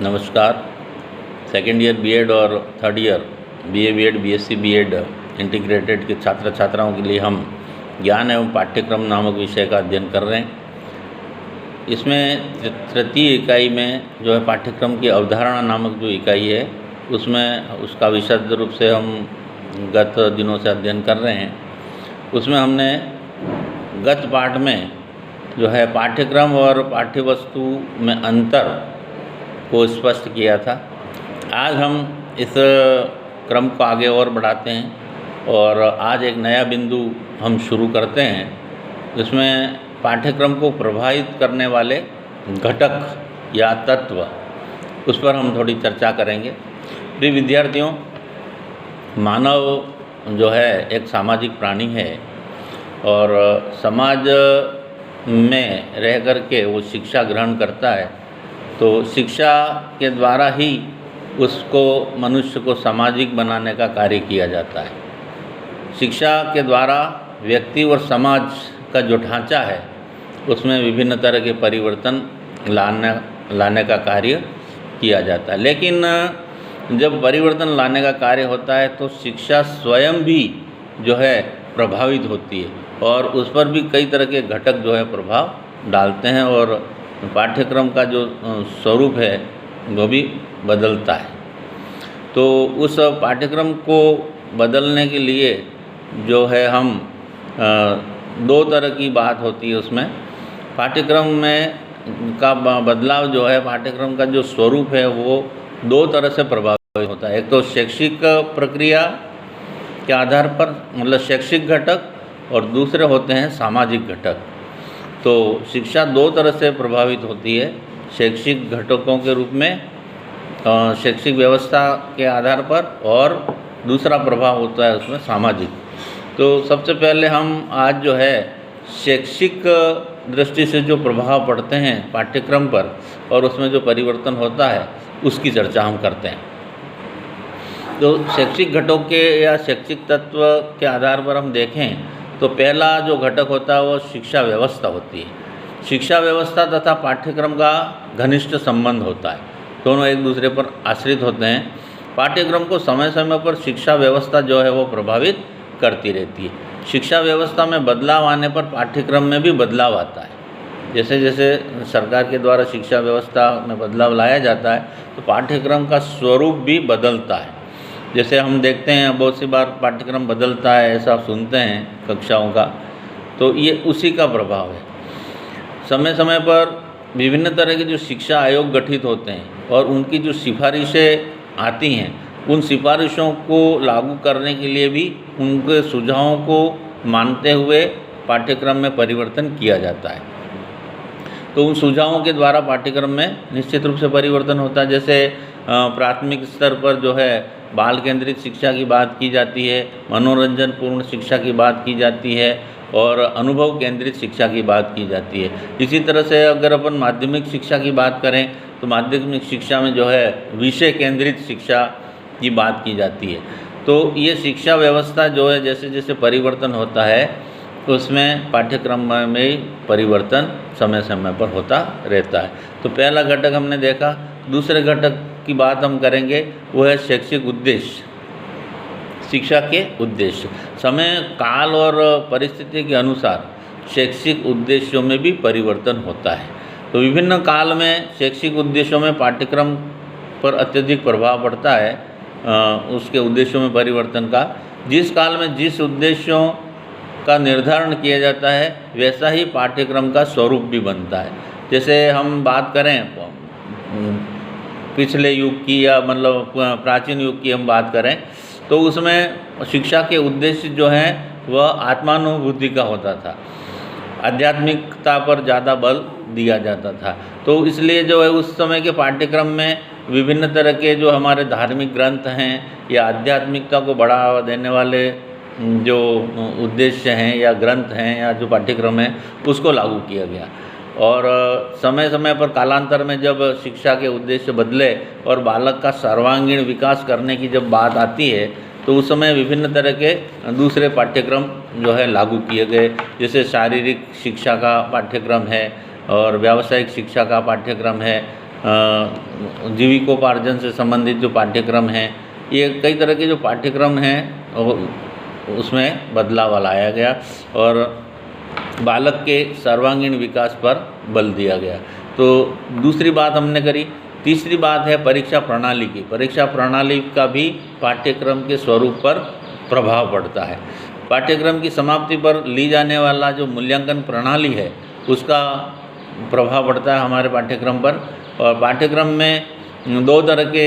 नमस्कार। Second year BEd और third year BA BEd BSc BEd integrated के छात्र छात्राओं के लिए हम ज्ञान एवं पाठ्यक्रम नामक विषय का अध्ययन कर रहे हैं। इसमें तृतीय इकाई में जो है पाठ्यक्रम की अवधारणा नामक जो इकाई है उसमें उसका विशद रूप से हम गत दिनों से अध्ययन कर रहे हैं। उसमें हमने गत पाठ में जो है पाठ्यक्रम और पाठ्यवस्तु में अंतर को स्पष्ट किया था। आज हम इस क्रम को आगे और बढ़ाते हैं और आज एक नया बिंदु हम शुरू करते हैं। इसमें पाठ्यक्रम को प्रभावित करने वाले घटक या तत्व, उस पर हम थोड़ी चर्चा करेंगे। प्रिय विद्यार्थियों, मानव जो है एक सामाजिक प्राणी है और समाज में रह कर के वो शिक्षा ग्रहण करता है। तो शिक्षा के द्वारा ही उसको मनुष्य को सामाजिक बनाने का कार्य किया जाता है। शिक्षा के द्वारा व्यक्ति और समाज का जो ढांचा है उसमें विभिन्न तरह के परिवर्तन लाने का कार्य किया जाता है। लेकिन जब परिवर्तन लाने का कार्य होता है तो शिक्षा स्वयं भी जो है प्रभावित होती है और उस पर भी कई तरह के घटक जो है प्रभाव डालते हैं और पाठ्यक्रम का जो स्वरूप है वो भी बदलता है। तो उस पाठ्यक्रम को बदलने के लिए जो है हम दो तरह की बात होती है। उसमें पाठ्यक्रम में का बदलाव जो है, पाठ्यक्रम का जो स्वरूप है वो दो तरह से प्रभावित होता है। एक तो शैक्षिक प्रक्रिया के आधार पर, मतलब शैक्षिक घटक, और दूसरे होते हैं सामाजिक घटक। तो शिक्षा दो तरह से प्रभावित होती है, शैक्षिक घटकों के रूप में शैक्षिक व्यवस्था के आधार पर, और दूसरा प्रभाव होता है उसमें सामाजिक। तो सबसे पहले हम आज जो है शैक्षिक दृष्टि से जो प्रभाव पड़ते हैं पाठ्यक्रम पर और उसमें जो परिवर्तन होता है उसकी चर्चा हम करते हैं। तो शैक्षिक घटकों के या शैक्षिक तत्व के आधार पर हम देखें तो पहला जो घटक होता है वो शिक्षा व्यवस्था होती है। शिक्षा व्यवस्था तथा पाठ्यक्रम का घनिष्ठ संबंध होता है, दोनों एक दूसरे पर आश्रित होते हैं। पाठ्यक्रम को समय समय पर शिक्षा व्यवस्था जो है वो प्रभावित करती रहती है। शिक्षा व्यवस्था में बदलाव आने पर पाठ्यक्रम में भी बदलाव आता है। जैसे जैसे सरकार के द्वारा शिक्षा व्यवस्था में बदलाव लाया जाता है तो पाठ्यक्रम का स्वरूप भी बदलता है। जैसे हम देखते हैं बहुत सी बार पाठ्यक्रम बदलता है, ऐसा सुनते हैं कक्षाओं का, तो ये उसी का प्रभाव है। समय समय पर विभिन्न तरह के जो शिक्षा आयोग गठित होते हैं और उनकी जो सिफारिशें आती हैं, उन सिफारिशों को लागू करने के लिए भी उनके सुझावों को मानते हुए पाठ्यक्रम में परिवर्तन किया जाता है। तो उन सुझावों के द्वारा पाठ्यक्रम में निश्चित रूप से परिवर्तन होता है। जैसे प्राथमिक स्तर पर जो है बाल केंद्रित शिक्षा की बात की जाती है, मनोरंजन पूर्ण शिक्षा की बात की जाती है और अनुभव केंद्रित शिक्षा की बात की जाती है। इसी तरह से अगर अपन माध्यमिक शिक्षा की बात करें तो माध्यमिक शिक्षा में जो है विषय केंद्रित शिक्षा की बात की जाती है। तो ये शिक्षा व्यवस्था जो है जैसे जैसे परिवर्तन होता है उसमें पाठ्यक्रम में परिवर्तन समय समय पर होता रहता है। तो पहला घटक हमने देखा। दूसरे घटक की बात हम करेंगे वो है शैक्षिक उद्देश्य। शिक्षा के उद्देश्य समय, काल और परिस्थिति के अनुसार शैक्षिक उद्देश्यों में भी परिवर्तन होता है। तो विभिन्न काल में शैक्षिक उद्देश्यों में पाठ्यक्रम पर अत्यधिक प्रभाव पड़ता है उसके उद्देश्यों में परिवर्तन का। जिस काल में जिस उद्देश्यों का निर्धारण किया जाता है वैसा ही पाठ्यक्रम का स्वरूप भी बनता है। जैसे हम बात करें पिछले युग की या मतलब प्राचीन युग की हम बात करें तो उसमें शिक्षा के उद्देश्य जो हैं वह आत्मानुभूति का होता था, आध्यात्मिकता पर ज़्यादा बल दिया जाता था। तो इसलिए जो है उस समय के पाठ्यक्रम में विभिन्न तरह के जो हमारे धार्मिक ग्रंथ हैं या आध्यात्मिकता को बढ़ावा देने वाले जो उद्देश्य हैं या ग्रंथ हैं या जो पाठ्यक्रम है उसको लागू किया गया। और समय समय पर कालांतर में जब शिक्षा के उद्देश्य बदले और बालक का सर्वांगीण विकास करने की जब बात आती है तो उस समय विभिन्न तरह के दूसरे पाठ्यक्रम जो है लागू किए गए। जैसे शारीरिक शिक्षा का पाठ्यक्रम है और व्यावसायिक शिक्षा का पाठ्यक्रम है जीविकोपार्जन से संबंधित जो पाठ्यक्रम हैं, ये कई तरह के जो पाठ्यक्रम हैं उसमें बदलाव लाया गया और बालक के सर्वांगीण विकास पर बल दिया गया। तो दूसरी बात हमने करी। तीसरी बात है परीक्षा प्रणाली की। परीक्षा प्रणाली का भी पाठ्यक्रम के स्वरूप पर प्रभाव पड़ता है। पाठ्यक्रम की समाप्ति पर ली जाने वाला जो मूल्यांकन प्रणाली है उसका प्रभाव पड़ता है हमारे पाठ्यक्रम पर। और पाठ्यक्रम में दो तरह के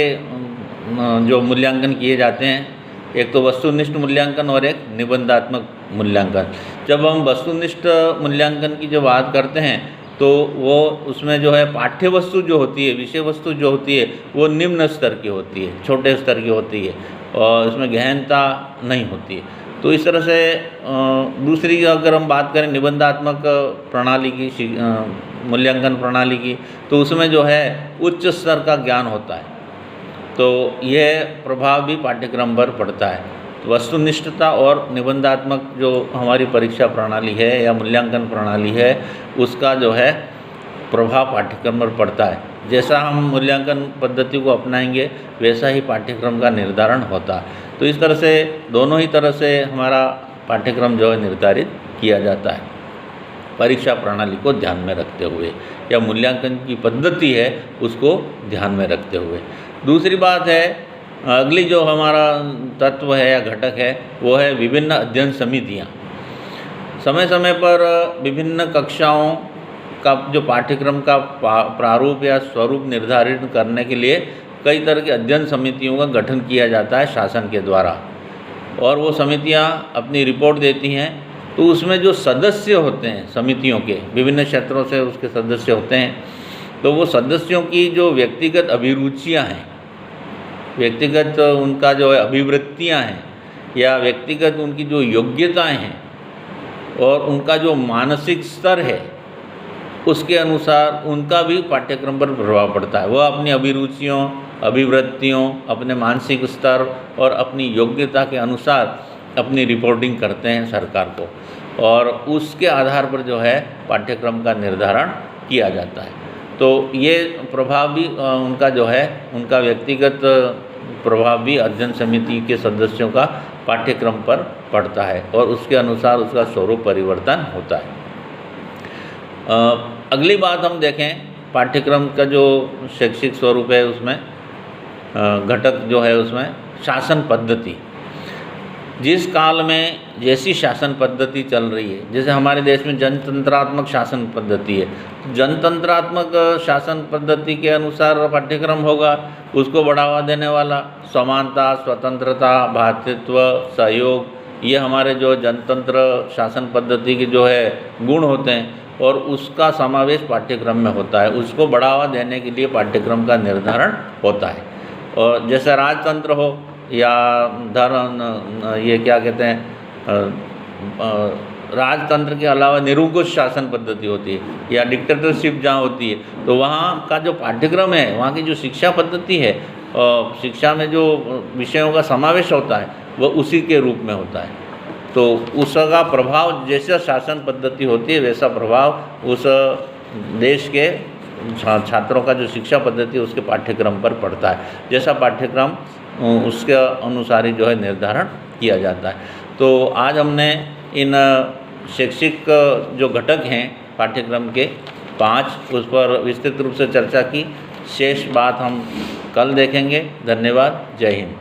जो मूल्यांकन किए जाते हैं, एक तो वस्तुनिष्ठ मूल्यांकन और एक निबंधात्मक मूल्यांकन। जब हम वस्तुनिष्ठ मूल्यांकन की जो बात करते हैं तो वो उसमें जो है पाठ्य वस्तु जो होती है, विषय वस्तु जो होती है वो निम्न स्तर की होती है, छोटे स्तर की होती है और उसमें गहनता नहीं होती है। तो इस तरह से दूसरी अगर हम बात करें निबंधात्मक प्रणाली की, मूल्यांकन प्रणाली की, तो उसमें जो है उच्च स्तर का ज्ञान होता है। तो यह प्रभाव भी पाठ्यक्रम पर पड़ता है। तो वस्तुनिष्ठता और निबंधात्मक जो हमारी परीक्षा प्रणाली है या मूल्यांकन प्रणाली है उसका जो है प्रभाव पाठ्यक्रम पर पड़ता है। जैसा हम मूल्यांकन पद्धति को अपनाएंगे वैसा ही पाठ्यक्रम का निर्धारण होता है। तो इस तरह से दोनों ही तरह से हमारा पाठ्यक्रम जो है निर्धारित किया जाता है परीक्षा प्रणाली को ध्यान में रखते हुए या मूल्यांकन की पद्धति है उसको ध्यान में रखते हुए। दूसरी बात है, अगली जो हमारा तत्व है या घटक है वो है विभिन्न अध्ययन समितियाँ। समय समय पर विभिन्न कक्षाओं का जो पाठ्यक्रम का प्रारूप या स्वरूप निर्धारित करने के लिए कई तरह की अध्ययन समितियों का गठन किया जाता है शासन के द्वारा, और वो समितियाँ अपनी रिपोर्ट देती हैं। तो उसमें जो सदस्य होते हैं समितियों के, विभिन्न क्षेत्रों से उसके सदस्य होते हैं, तो वो सदस्यों की जो व्यक्तिगत अभिरुचियाँ हैं, व्यक्तिगत उनका जो है अभिवृत्तियाँ हैं या व्यक्तिगत उनकी जो योग्यताएं हैं और उनका जो मानसिक स्तर है उसके अनुसार उनका भी पाठ्यक्रम पर प्रभाव पड़ता है। वह अपनी अभिरुचियों, अभिवृत्तियों, अपने मानसिक स्तर और अपनी योग्यता के अनुसार अपनी रिपोर्टिंग करते हैं सरकार को, और उसके आधार पर जो है पाठ्यक्रम का निर्धारण किया जाता है। तो ये प्रभाव भी उनका जो है, उनका व्यक्तिगत प्रभाव भी अध्ययन समिति के सदस्यों का पाठ्यक्रम पर पड़ता है और उसके अनुसार उसका स्वरूप परिवर्तन होता है। अगली बात हम देखें, पाठ्यक्रम का जो शैक्षिक स्वरूप है उसमें घटक जो है उसमें शासन पद्धति। जिस काल में जैसी शासन पद्धति चल रही है, जैसे हमारे देश में जनतंत्रात्मक शासन पद्धति है, जनतंत्रात्मक शासन पद्धति के अनुसार पाठ्यक्रम होगा, उसको बढ़ावा देने वाला समानता, स्वतंत्रता, भ्रातृत्व, सहयोग, ये हमारे जो जनतंत्र शासन पद्धति के जो है गुण होते हैं और उसका समावेश पाठ्यक्रम में होता है। उसको बढ़ावा देने के लिए पाठ्यक्रम का निर्धारण होता है। और जैसे राजतंत्र हो या ये क्या कहते हैं, राजतंत्र के अलावा निरंकुश शासन पद्धति होती है या डिक्टेटरशिप जहाँ होती है, तो वहाँ का जो पाठ्यक्रम है, वहाँ की जो शिक्षा पद्धति है, शिक्षा में जो विषयों का समावेश होता है वह उसी के रूप में होता है। तो उसका प्रभाव, जैसा शासन पद्धति होती है वैसा प्रभाव उस देश के छात्रों का जो शिक्षा पद्धति है उसके पाठ्यक्रम पर पड़ता है। जैसा पाठ्यक्रम उसके अनुसार ही जो है निर्धारण किया जाता है। तो आज हमने इन शैक्षिक जो घटक हैं पाठ्यक्रम के 5, उस पर विस्तृत रूप से चर्चा की। शेष बात हम कल देखेंगे। धन्यवाद। जय हिंद।